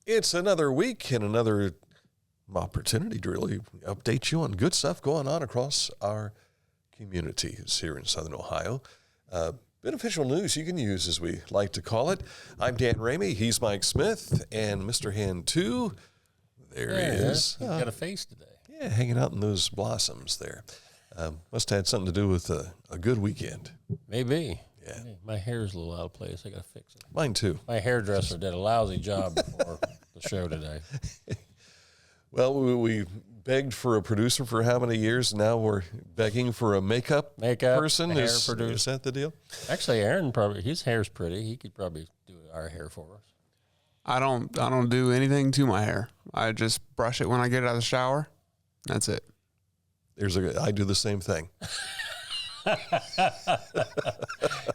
It's another week and another opportunity to really update you on good stuff going on across our communities here in Southern Ohio. Beneficial news you can use, as we like to call it. I'm Dan Ramey. He's Mike Smith. And Mr. Hand 2, there he is. He's got a face today. Yeah, hanging out in those blossoms there. Must have had something to do with a good weekend. Maybe. Yeah. My hair's a little out of place. I got to fix it. Mine too. My hairdresser did a lousy job before the show today. Well, we begged for a producer for how many years? Now we're begging for a makeup person. Hair Is that the deal? Actually, Aaron his hair's pretty. He could probably do our hair for us. I don't do anything to my hair. I just brush it when I get out of the shower. That's it. I do the same thing.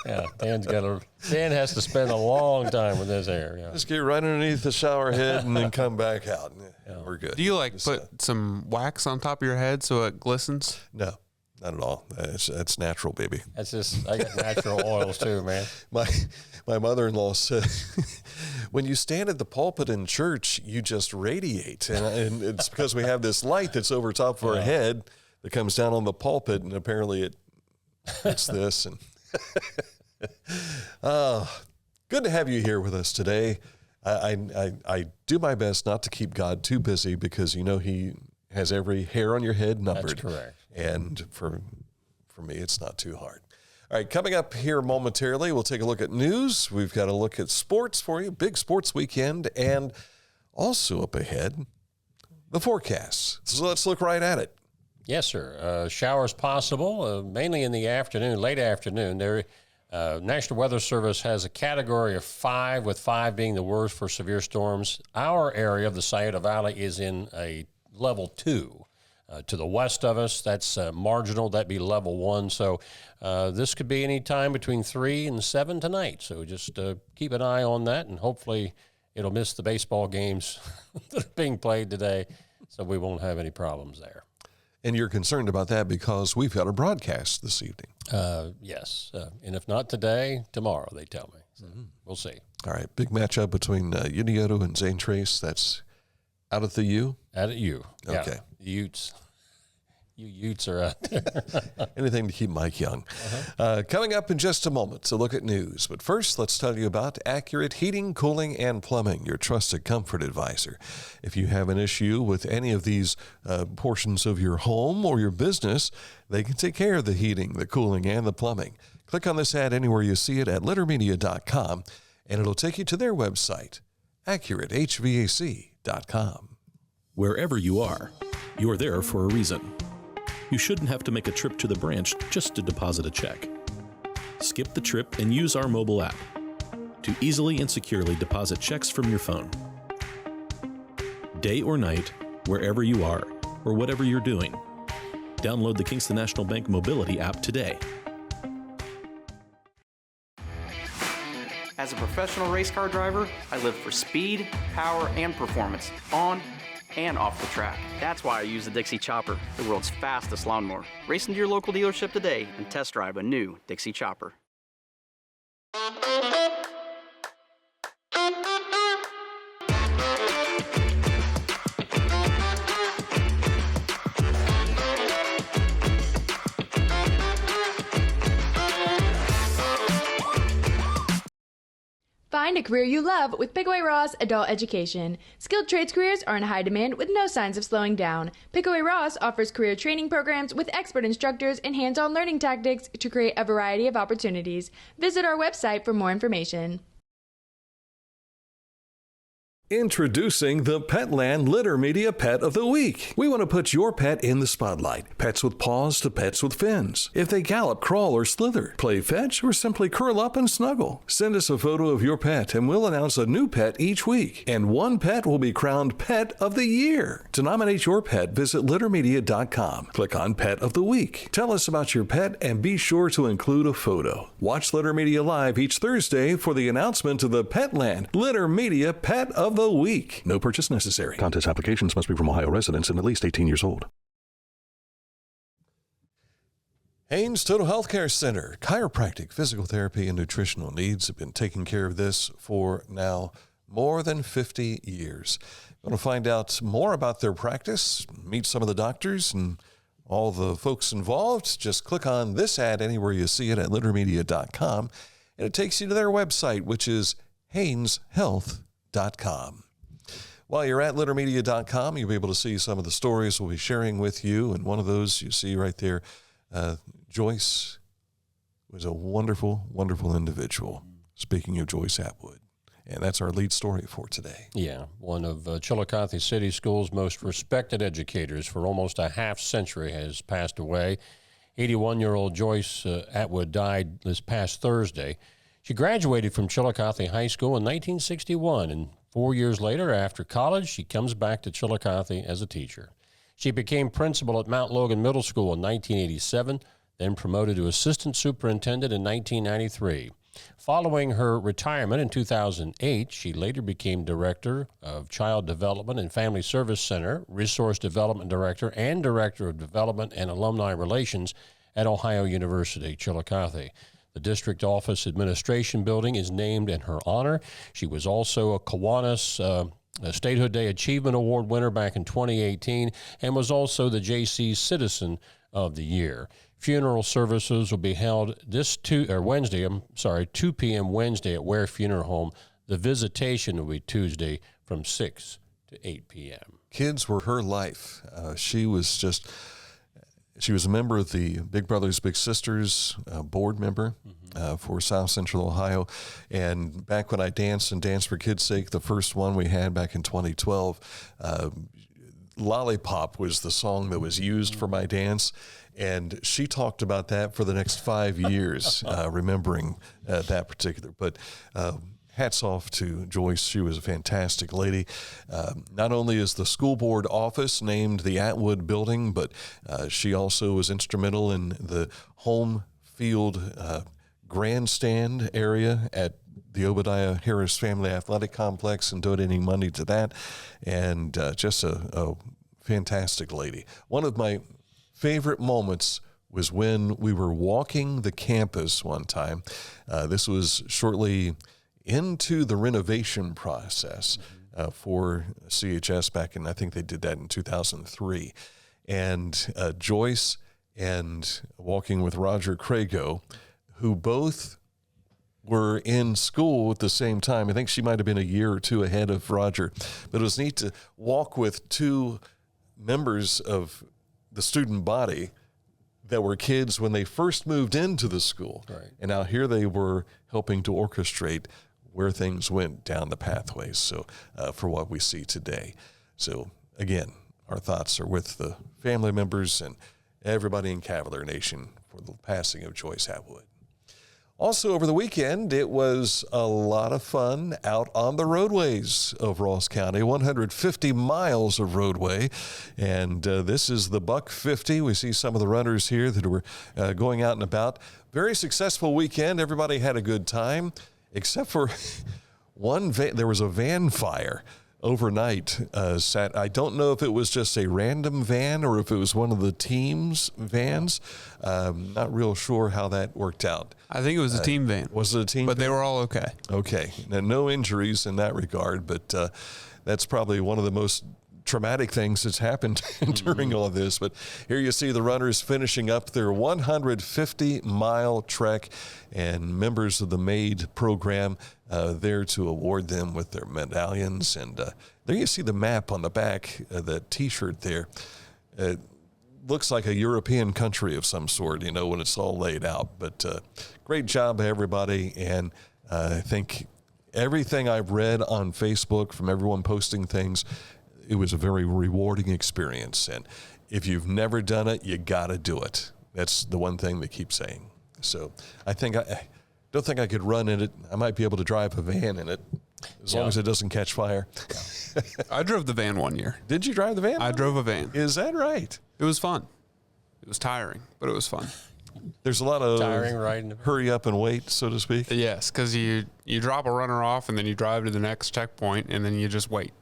Yeah, Dan has to spend a long time with his hair. Yeah. Just get right underneath the shower head and then come back out. Yeah. We're good. Do you put some wax on top of your head so it glistens? No, not at all. That's natural, baby. That's just, I got natural oils too, man. My mother-in-law said, when you stand at the pulpit in church, you just radiate. And it's because we have this light that's over top of our head that comes down on the pulpit, and apparently it's this. And good to have you here with us today. I do my best not to keep God too busy because, he has every hair on your head numbered. That's correct. And for me, it's not too hard. All right, coming up here momentarily, we'll take a look at news. We've got a look at sports for you, big sports weekend, and also up ahead, the forecast. So let's look right at it. Yes, sir. Showers possible, mainly in the afternoon, late afternoon. National Weather Service has a category of 5, with 5 being the worst for severe storms. Our area of the Scioto Valley is in a level 2. To the west of us, that's marginal. That'd be level 1. So this could be any time between 3 and 7 tonight. So just keep an eye on that, and hopefully it'll miss the baseball games that are being played today, so we won't have any problems there. And you're concerned about that because we've got a broadcast this evening. Yes. And if not today, tomorrow, they tell me. So we'll see. All right. Big matchup between Unioto and Zane Trace. That's out at the U? Out at U. Okay. Yeah. Utes. You Utes are out there. Anything to keep Mike young. Coming up in just a moment to look at news. But first, let's tell you about Accurate Heating, Cooling, and Plumbing, your trusted comfort advisor. If you have an issue with any of these portions of your home or your business, they can take care of the heating, the cooling, and the plumbing. Click on this ad anywhere you see it at littermedia.com, and it'll take you to their website, accuratehvac.com. Wherever you are, you're there for a reason. You shouldn't have to make a trip to the branch just to deposit a check. Skip the trip and use our mobile app to easily and securely deposit checks from your phone. Day or night, wherever you are, or whatever you're doing, download the Kingston National Bank Mobility app today. As a professional race car driver, I live for speed, power, and performance on and off the track. That's why I use the Dixie Chopper, the world's fastest lawnmower. Race into your local dealership today and test drive a new Dixie Chopper. Find a career you love with Pickaway Ross Adult Education. Skilled trades careers are in high demand with no signs of slowing down. Pickaway Ross offers career training programs with expert instructors and hands-on learning tactics to create a variety of opportunities. Visit our website for more information. Introducing the Petland Litter Media Pet of the Week. We want to put your pet in the spotlight. Pets with paws to pets with fins. If they gallop, crawl, or slither, play fetch, or simply curl up and snuggle. Send us a photo of your pet and we'll announce a new pet each week. And one pet will be crowned Pet of the Year. To nominate your pet, visit littermedia.com. Click on Pet of the Week. Tell us about your pet and be sure to include a photo. Watch Litter Media Live each Thursday for the announcement of the Petland Litter Media Pet of the Week. No purchase necessary. Contest applications must be from Ohio residents and at least 18 years old. Haynes Total Healthcare Center. Chiropractic, physical therapy, and nutritional needs have been taking care of this for now more than 50 years. Want to find out more about their practice, meet some of the doctors and all the folks involved, just click on this ad anywhere you see it at littermedia.com, and it takes you to their website, which is hayneshealth.com. While you're at littermedia.com, you'll be able to see some of the stories we'll be sharing with you, and one of those you see right there, Joyce was a wonderful, wonderful individual. Speaking of Joyce Atwood. And that's our lead story for today. Yeah, one of Chillicothe City Schools' most respected educators for almost a half century has passed away. 81-year-old Joyce Atwood died this past Thursday. She graduated from Chillicothe High School in 1961, and 4 years later, after college, she comes back to Chillicothe as a teacher. She became principal at Mount Logan Middle School in 1987, then promoted to assistant superintendent in 1993. Following her retirement in 2008, she later became director of Child Development and Family Service Center, Resource Development Director, and Director of Development and Alumni Relations at Ohio University, Chillicothe. The district office administration building is named in her honor. She was also a Kiwanis Statehood Day Achievement Award winner back in 2018 and was also the JC Citizen of the Year. Funeral services will be held 2 p.m. Wednesday at Ware Funeral Home. The visitation will be Tuesday from 6 to 8 p.m. Kids were her life. She was a member of the Big Brothers Big Sisters board member for South Central Ohio. And back when I danced and Dance for Kids' Sake, the first one we had back in 2012, Lollipop was the song that was used for my dance. And she talked about that for the next 5 years, remembering that particular. But hats off to Joyce. She was a fantastic lady. Not only is the school board office named the Atwood building, but she also was instrumental in the home field grandstand area at the Obadiah Harris Family Athletic Complex and donating money to that. And just a fantastic lady. One of my favorite moments was when we were walking the campus one time. This was shortly into the renovation process for CHS back in, I think they did that in 2003. And Joyce and walking with Roger Crago, who both were in school at the same time. I think she might have been a year or two ahead of Roger. But it was neat to walk with two members of the student body that were kids when they first moved into the school. Right. And now here they were helping to orchestrate where things went down the pathways. So for what we see today. So again, our thoughts are with the family members and everybody in Cavalier Nation for the passing of Joyce Atwood. Also over the weekend, it was a lot of fun out on the roadways of Ross County, 150 miles of roadway. And this is the Buck 50. We see some of the runners here that were going out and about. Very successful weekend. Everybody had a good time, except for one van. There was a van fire overnight. I don't know if it was just a random van or if it was one of the team's vans. Not real sure how that worked out. I think it was a team van. Was it a team But van? they were all okay. Okay. Now, no injuries in that regard, but that's probably one of the most traumatic things that's happened during all of this. But here you see the runners finishing up their 150-mile trek, and members of the MAID program there to award them with their medallions. And there you see the map on the back of that T-shirt there. It looks like a European country of some sort, you know, when it's all laid out. But great job, everybody. And I think everything I've read on Facebook from everyone posting things, it was a very rewarding experience. And if you've never done it, you got to do it. That's the one thing they keep saying. So I don't think I could run in it. I might be able to drive a van in it as long as it doesn't catch fire. I drove the van one year. Did you drive the van? I drove a van. Is that right? It was fun. It was tiring, but it was fun. There's a lot of Tiring riding. hurry up and wait, so to speak. Yes, because you drop a runner off and then you drive to the next checkpoint and then you just wait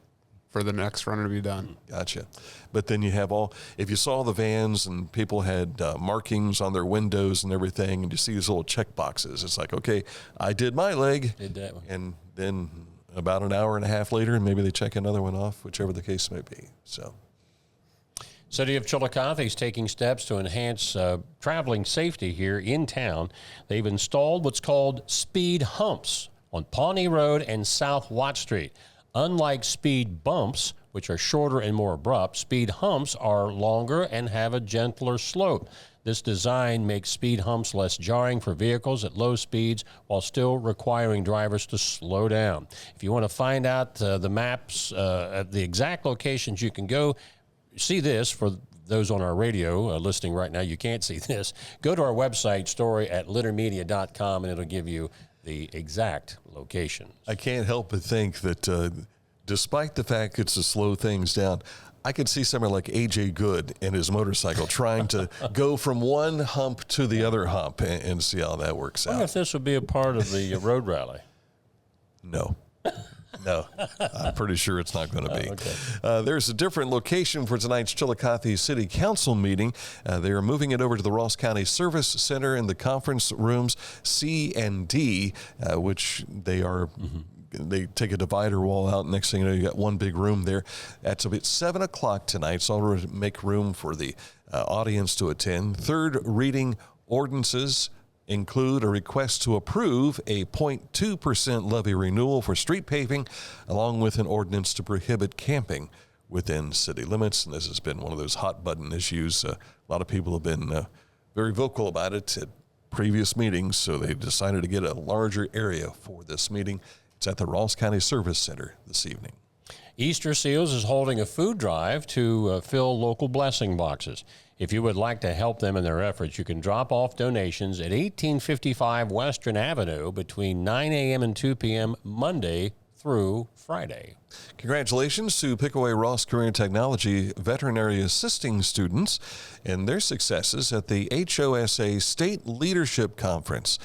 for the next runner to be done. Gotcha. But then you have if you saw the vans and people had markings on their windows and everything, and you see these little check boxes, it's like, okay, I did my leg. Did that one. And then about an hour and a half later, and maybe they check another one off, whichever the case may be. So, City of Chillicothe is taking steps to enhance traveling safety here in town. They've installed what's called speed humps on Pawnee Road and South Watt Street. Unlike speed bumps, which are shorter and more abrupt, speed humps are longer and have a gentler slope. This design makes speed humps less jarring for vehicles at low speeds while still requiring drivers to slow down. If you want to find out the maps at the exact locations, you can go see this. For those on our radio listening right now, you can't see this. Go to our website, story@littermedia.com, and it'll give you the exact location. I can't help but think that despite the fact it's to slow things down, I could see someone like A.J. Good in his motorcycle trying to go from one hump to the other hump and see how that works I wonder out. if this would be a part of the road rally. No. No, I'm pretty sure it's not going to be. Okay. There's a different location for tonight's Chillicothe City Council meeting. They are moving it over to the Ross County Service Center in the conference rooms C and D, which they are. They take a divider wall out. Next thing you know, you got one big room there. That's about 7 o'clock tonight, so to make room for the audience to attend. Third reading ordinances include a request to approve a 0.2% levy renewal for street paving, along with an ordinance to prohibit camping within city limits. And this has been one of those hot button issues. A lot of people have been very vocal about it at previous meetings, so they decided to get a larger area for this meeting. It's at the Ross County Service Center this evening. Easter Seals is holding a food drive to fill local blessing boxes. If you would like to help them in their efforts, you can drop off donations at 1855 Western Avenue between 9 a.m. and 2 p.m. Monday through Friday. Congratulations to Pickaway Ross Career and Technology veterinary assisting students and their successes at the HOSA State Leadership Conference.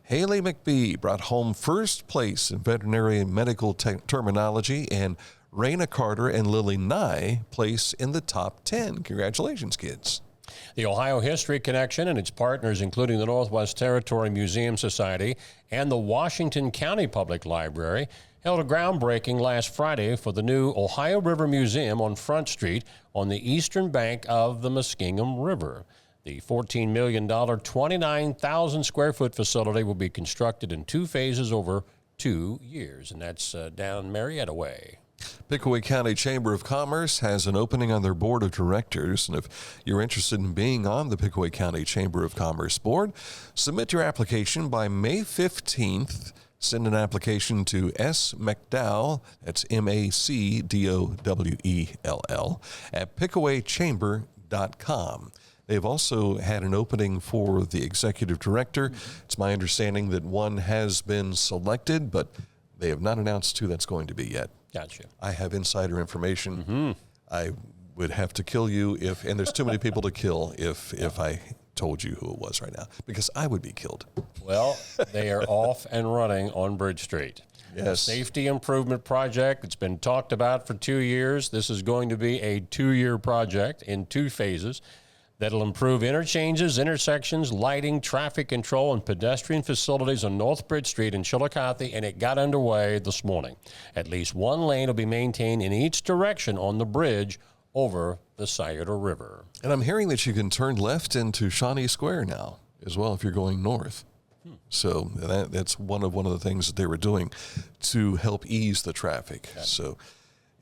Haley McBee brought home first place in veterinary medical terminology, and Raina Carter and Lily Nye place in the top 10. Congratulations, kids. The Ohio History Connection and its partners, including the Northwest Territory Museum Society and the Washington County Public Library, held a groundbreaking last Friday for the new Ohio River Museum on Front Street on the eastern bank of the Muskingum River. The $14 million, 29,000 square foot facility will be constructed in 2 phases over 2 years, and that's down Marietta Way. Pickaway County Chamber of Commerce has an opening on their board of directors, and if you're interested in being on the Pickaway County Chamber of Commerce board, submit your application by May 15th. Send an application to S. McDowell, that's MacDowell, at pickawaychamber.com. They've also had an opening for the executive director. It's my understanding that one has been selected, but they have not announced who that's going to be yet. Gotcha. I have insider information. I would have to kill you and there's too many people to kill if I told you who it was right now, because I would be killed. Well, they are off and running on Bridge Street. Yes. Safety improvement project. It's been talked about for 2 years. This is going to be a 2-year project in 2 phases that'll improve interchanges, intersections, lighting, traffic control, and pedestrian facilities on North Bridge Street in Chillicothe, and it got underway this morning. At least 1 lane will be maintained in each direction on the bridge over the Scioto River. And I'm hearing that you can turn left into Shawnee Square now as well if you're going north. So that's one of the things that they were doing to help ease the traffic. Okay. So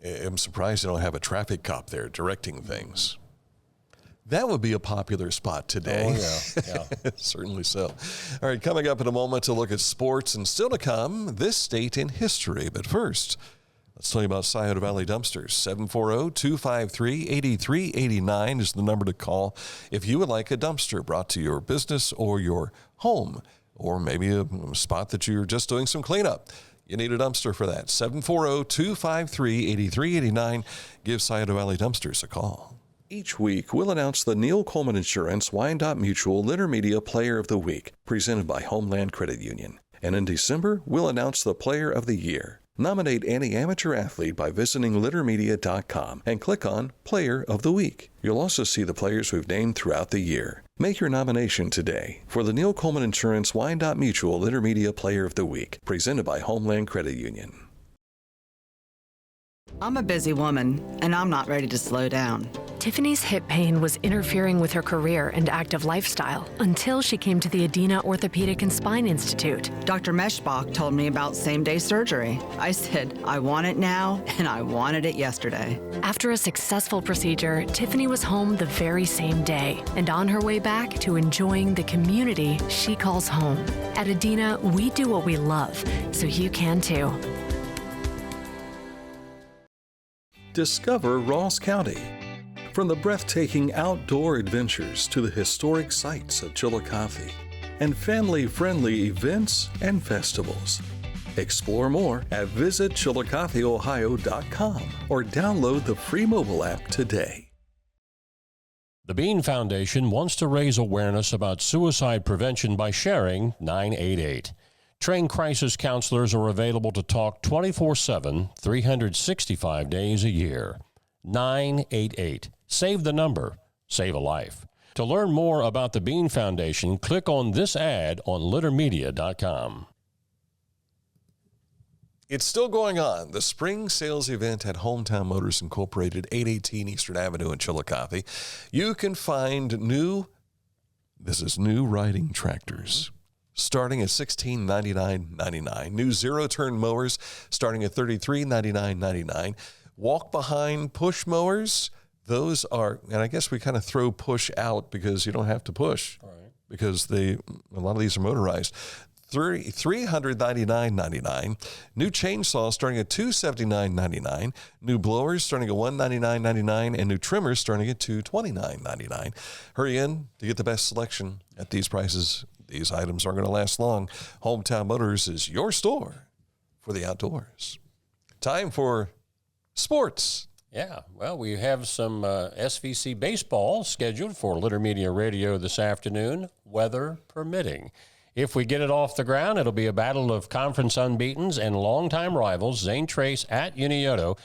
I'm surprised they don't have a traffic cop there directing things. That would be a popular spot today. Oh, yeah. Certainly so. All right, coming up in a moment to look at sports, and still to come, this state in history. But first, let's tell you about Scioto Valley Dumpsters. 740-253-8389 is the number to call if you would like a dumpster brought to your business or your home, or maybe a spot that you're just doing some cleanup. You need a dumpster for that. 740-253-8389. Give Scioto Valley Dumpsters a call. Each week, we'll announce the Neil Coleman Insurance Wyandotte Mutual Intermedia Player of the Week, presented by Homeland Credit Union. And in December, we'll announce the Player of the Year. Nominate any amateur athlete by visiting littermedia.com and click on Player of the Week. You'll also see the players we've named throughout the year. Make your nomination today for the Neil Coleman Insurance Wyandotte Mutual Intermedia Player of the Week, presented by Homeland Credit Union. I'm a busy woman, and I'm not ready to slow down. Tiffany's hip pain was interfering with her career and active lifestyle until she came to the Adina Orthopedic and Spine Institute. Dr. Meshbach told me about same-day surgery. I said, I want it now, and I wanted it yesterday. After a successful procedure, Tiffany was home the very same day and on her way back to enjoying the community she calls home. At Adina, we do what we love, so you can too. Discover Ross County. From the breathtaking outdoor adventures to the historic sights of Chillicothe and family-friendly events and festivals. Explore more at visitchillicotheohio.com or download the free mobile app today. The Bean Foundation wants to raise awareness about suicide prevention by sharing 988. Trained crisis counselors are available to talk 24/7, 365 days a year. 988. Save the number. Save a life. To learn more about the Bean Foundation, click on this ad on littermedia.com. It's still going on. The spring sales event at Hometown Motors Incorporated, 818 Eastern Avenue in Chillicothe. You can find new riding tractors starting at $1699.99. New zero-turn mowers starting at $3399.99. Walk-behind push mowers, those are, and I guess we kind of throw push out because you don't have to push, right, because a lot of these are motorized. $399.99. New chainsaws starting at $279.99. New blowers starting at $199.99, and new trimmers starting at $229.99. Hurry in to get the best selection at these prices. These items aren't going to last long. Hometown Motors is your store for the outdoors. Time for sports. Yeah, well, we have some SVC baseball scheduled for Litter Media Radio this afternoon, weather permitting. If we get it off the ground, it'll be a battle of conference unbeatens and longtime rivals, Zane Trace at Unioto.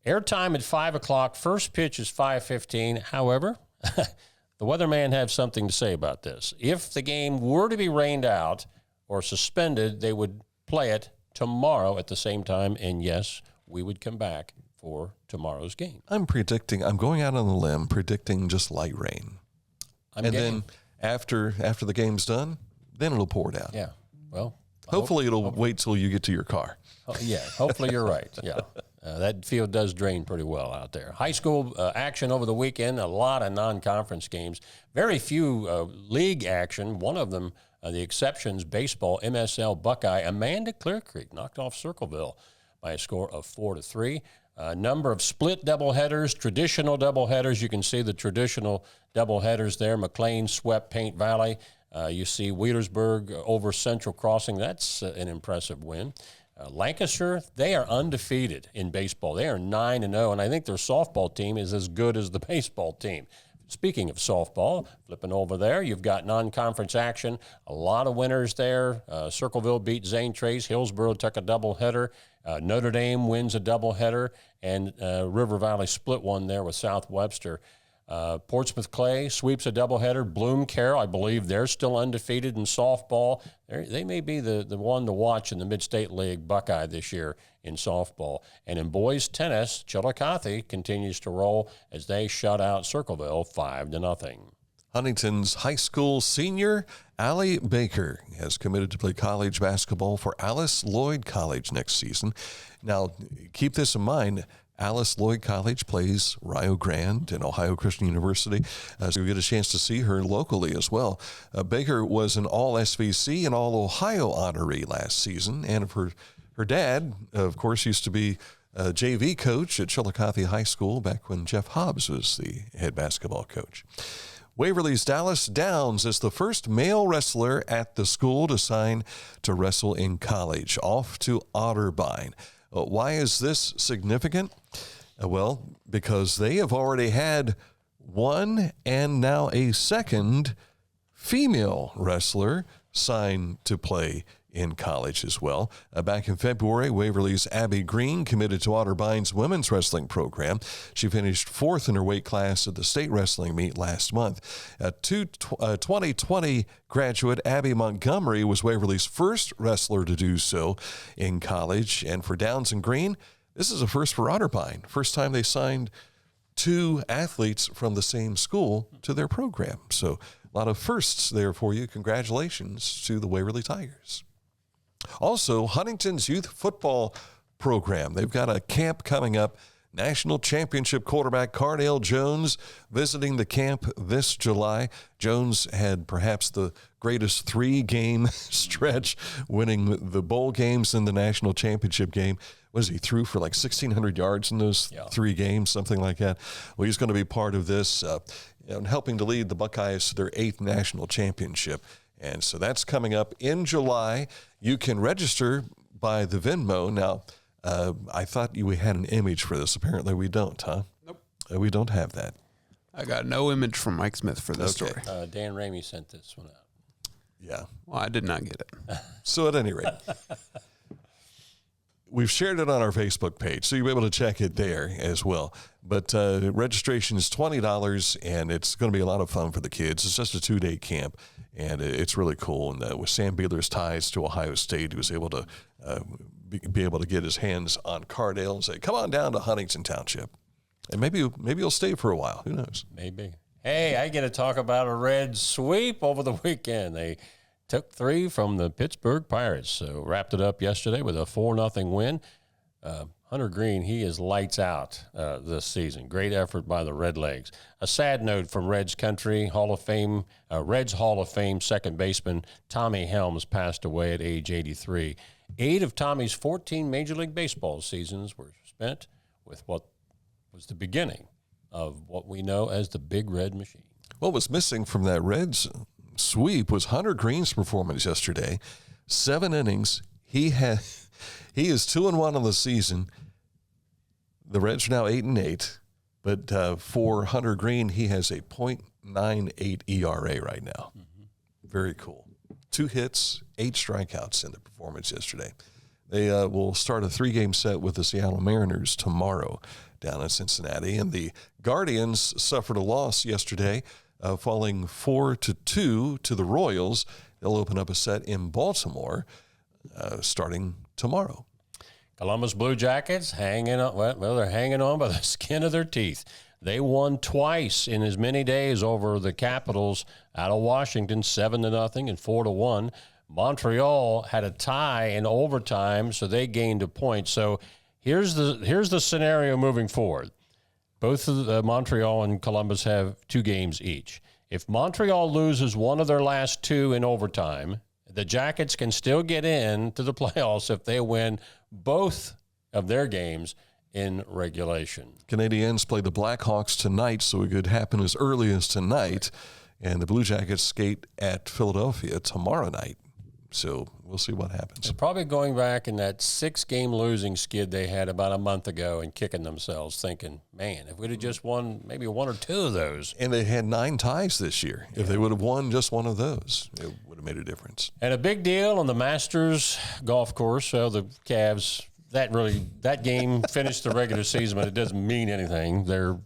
Airtime at 5 o'clock. First pitch is 5:15. However, the weatherman has something to say about this. If the game were to be rained out or suspended, they would play it tomorrow at the same time, and yes, we would come back for tomorrow's game. I'm going out on a limb, predicting just light rain. Then after the game's done, then it'll pour down. Yeah, well. Hopefully it'll wait till you get to your car. Yeah, hopefully you're right, yeah. That field does drain pretty well out there. High school action over the weekend, a lot of non-conference games. Very few league action. One of them, the exceptions, baseball, MSL Buckeye. Amanda Clear Creek knocked off Circleville by a score of 4-3. A number of split doubleheaders, traditional doubleheaders. You can see the traditional doubleheaders there. McLean swept Paint Valley. You see Wheelersburg over Central Crossing. That's an impressive win. Lancaster, they are undefeated in baseball. They are 9-0, and I think their softball team is as good as the baseball team. Speaking of softball, flipping over there, you've got non-conference action. A lot of winners there. Circleville beat Zane Trace. Hillsborough took a doubleheader. Notre Dame wins a doubleheader, and River Valley split one there with South Webster. Portsmouth Clay sweeps a doubleheader. Bloom Carroll, I believe they're still undefeated in softball. They may be the one to watch in the Mid-State League Buckeye this year in softball. And in boys tennis, Chillicothe continues to roll as they shut out Circleville 5-0. Huntington's high school senior Allie Baker has committed to play college basketball for Alice Lloyd College next season. Now, keep this in mind. Alice Lloyd College plays Rio Grande and Ohio Christian University, so you get a chance to see her locally as well. Baker was an All-SVC and All-Ohio honoree last season, and her dad, of course, used to be a JV coach at Chillicothe High School back when Jeff Hobbs was the head basketball coach. Waverly's Dallas Downs is the first male wrestler at the school to sign to wrestle in college, off to Otterbein. Why is this significant? Well, because they have already had one and now a second female wrestler sign to play in college as well. Back in February, Waverly's Abby Green committed to Otterbein's women's wrestling program. She finished fourth in her weight class at the state wrestling meet last month. 2020 graduate Abby Montgomery was Waverly's first wrestler to do so in college. And for Downs and Green, This is a first for Otterbein. First time they signed 2 athletes from the same school to their program. So a lot of firsts there for you. Congratulations to the Waverly Tigers. Also, Huntington's youth football program. They've got a camp coming up. National championship quarterback Cardale Jones visiting the camp this July. Jones had perhaps the greatest 3-game stretch, winning the bowl games and the national championship game. Was he threw for like 1,600 yards in those 3 games, something like that? Well, he's going to be part of this and helping to lead the Buckeyes to their 8th national championship. And so that's coming up in July. You can register by the Venmo. Now, I thought we had an image for this. Apparently we don't, huh? Nope. We don't have that. I got no image from Mike Smith for this story. Dan Ramey sent this one out. Yeah. Well, I did not get it. So at any rate, we've shared it on our Facebook page, so you'll be able to check it there as well. But registration is $20, and it's going to be a lot of fun for the kids. It's just a 2-day camp, and it's really cool. And with Sam Beeler's ties to Ohio State, he was able to be able to get his hands on Cardale and say, come on down to Huntington Township. And maybe he'll stay for a while. Who knows? Maybe. Hey, I get to talk about a red sweep over the weekend. They took 3 from the Pittsburgh Pirates, so wrapped it up yesterday with a 4-0 win. Hunter Green, he is lights out this season. Great effort by the Redlegs. A sad note from Reds country, Reds Hall of Fame second baseman Tommy Helms passed away at age 83. 8 of Tommy's 14 Major League Baseball seasons were spent with what was the beginning of what we know as the Big Red Machine. What was missing from that Reds sweep was Hunter Green's performance yesterday. 7 innings. He is 2-1 on the season. The Reds are now 8-8, but for Hunter Green, he has a .98 ERA right now. Mm-hmm. Very cool. 2 hits, 8 strikeouts in the performance yesterday. They will start a 3-game set with the Seattle Mariners tomorrow down in Cincinnati. And the Guardians suffered a loss yesterday, falling 4-2 to the Royals. They'll open up a set in Baltimore starting tomorrow. Columbus Blue Jackets hanging on. Well, they're hanging on by the skin of their teeth. They won twice in as many days over the Capitals out of Washington, 7-0 and 4-1. Montreal had a tie in overtime, so they gained a point. So here's the scenario moving forward. Both of Montreal and Columbus have 2 games each. If Montreal loses one of their last 2 in overtime, the Jackets can still get into the playoffs if they win both of their games in regulation. Canadiens play the Blackhawks tonight, so it could happen as early as tonight. And the Blue Jackets skate at Philadelphia tomorrow night. So we'll see what happens. They're probably going back in that 6-game losing skid they had about a month ago and kicking themselves, thinking, man, if we'd have just won maybe 1 or 2 of those. And they had 9 ties this year. If they would have won just one of those, it would have made a difference. And a big deal on the Masters golf course. So the Cavs, that game finished the regular season, but it doesn't mean anything. Their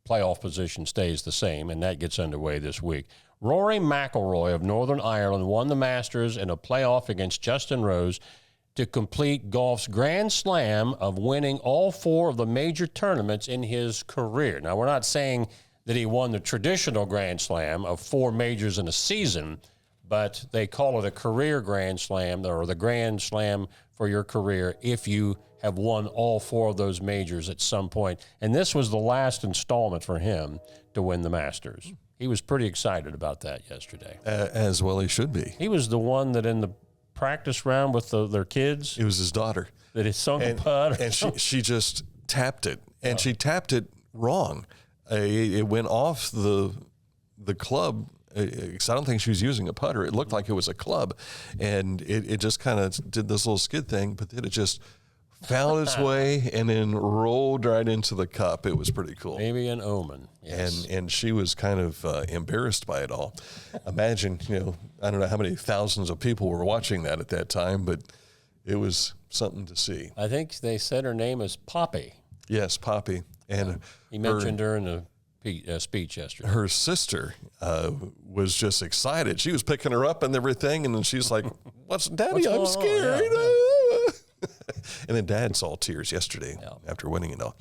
playoff position stays the same, and that gets underway this week. Rory McIlroy of Northern Ireland won the Masters in a playoff against Justin Rose to complete golf's grand slam of winning all 4 of the major tournaments in his career. Now, we're not saying that he won the traditional grand slam of 4 majors in a season, but they call it a career grand slam, or the grand slam for your career if you have won all 4 of those majors at some point. And this was the last installment for him to win the Masters. He was pretty excited about that yesterday. As well he should be. He was the one that in the practice round with their kids. It was his daughter. That he sunk a putt. And she just tapped it. And she tapped it wrong. It went off the club. Because I don't think she was using a putter. It looked like it was a club. And it just kind of did this little skid thing, but then it just found its way and then rolled right into the cup. It was pretty cool. Maybe an omen. Yes. And she was kind of embarrassed by it all. Imagine, I don't know how many thousands of people were watching that at that time, but it was something to see. I think they said her name is Poppy. Yes, Poppy. And he mentioned her in the speech yesterday. Her sister was just excited. She was picking her up and everything, and then she's like, Daddy, I'm scared. Yeah. And then Dad saw tears yesterday after winning it all.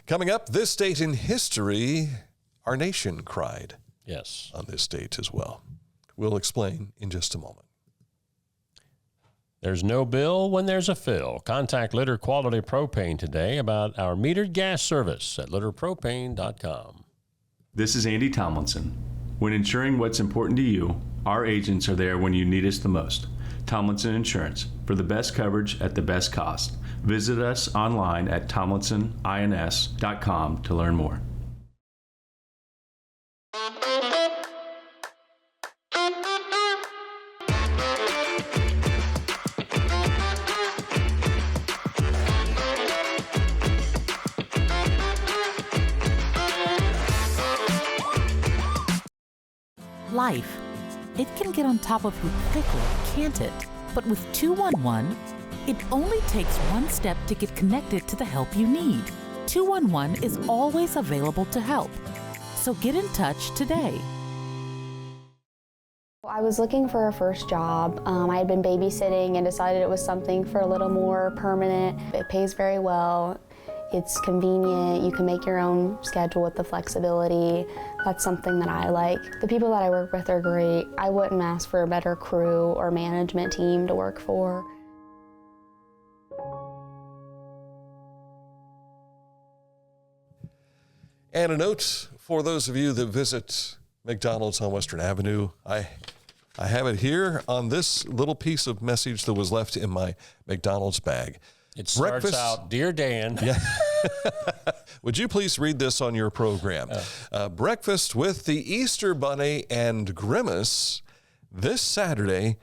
Coming up, this date in history, our nation cried. Yes. On this date as well. We'll explain in just a moment. There's no bill when there's a fill. Contact Litter Quality Propane today about our metered gas service at litterpropane.com. This is Andy Tomlinson. When ensuring what's important to you, our agents are there when you need us the most. Tomlinson Insurance, for the best coverage at the best cost. Visit us online at tomlinsonins.com to learn more. Life. It can get on top of you quickly, can't it? But with 211, it only takes one step to get connected to the help you need. 211 is always available to help. So get in touch today. I was looking for a first job. I had been babysitting and decided it was something for a little more permanent. It pays very well. It's convenient. You can make your own schedule with the flexibility. That's something that I like. The people that I work with are great. I wouldn't ask for a better crew or management team to work for. And a note for those of you that visit McDonald's on Western Avenue, I have it here on this little piece of message that was left in my McDonald's bag. It starts out, Dear Dan. Yeah. Would you please read this on your program? Breakfast with the Easter Bunny and Grimace this Saturday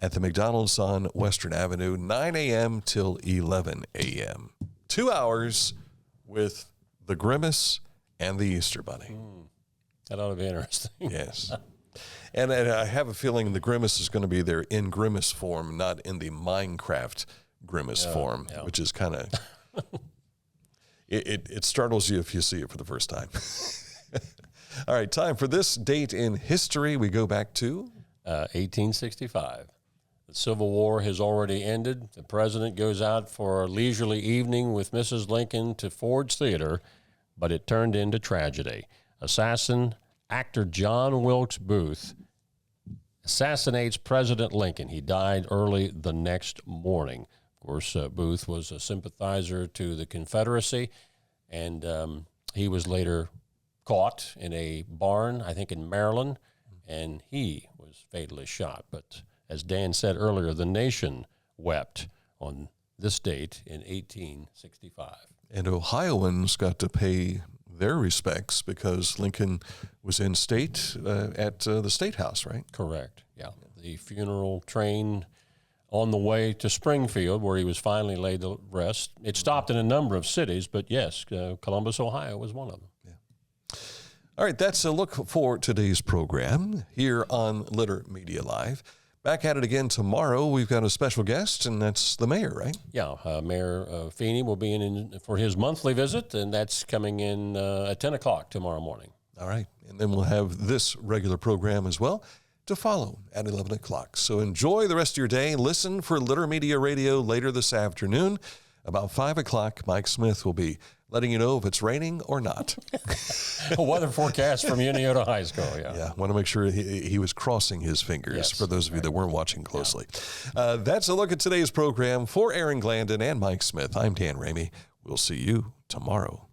at the McDonald's on Western Avenue, 9 a.m. till 11 a.m. 2 hours with the Grimace and the Easter Bunny. That ought to be interesting. Yes. And I have a feeling the Grimace is going to be there in Grimace form, not in the Minecraft Grimace form, which is kind of, it startles you if you see it for the first time. All right, time for this date in history. We go back to 1865. The Civil War has already ended. The president goes out for a leisurely evening with Mrs. Lincoln to Ford's Theater, but it turned into tragedy. Assassin actor John Wilkes Booth assassinates President Lincoln. He died early the next morning. Of course, Booth was a sympathizer to the Confederacy, and he was later caught in a barn, I think in Maryland, and he was fatally shot. But as Dan said earlier, the nation wept on this date in 1865. And Ohioans got to pay their respects because Lincoln was in state at the State House, right? Correct, yeah. The funeral train on the way to Springfield, where he was finally laid to rest. It stopped in a number of cities, but yes, Columbus, Ohio was one of them. Yeah. All right, that's a look for today's program here on Litter Media Live. Back at it again tomorrow. We've got a special guest, and that's the mayor, right? Yeah, Mayor Feeney will be in for his monthly visit, and that's coming in at 10 o'clock tomorrow morning. All right, and then we'll have this regular program as well to follow at 11 o'clock. So enjoy the rest of your day. Listen for Litter Media Radio later this afternoon. About 5 o'clock, Mike Smith will be letting you know if it's raining or not. A weather forecast from Unioto High School, yeah. Yeah, want to make sure he was crossing his fingers for those of you that weren't watching closely. Yeah. That's a look at today's program. For Aaron Glandon and Mike Smith, I'm Dan Ramey. We'll see you tomorrow.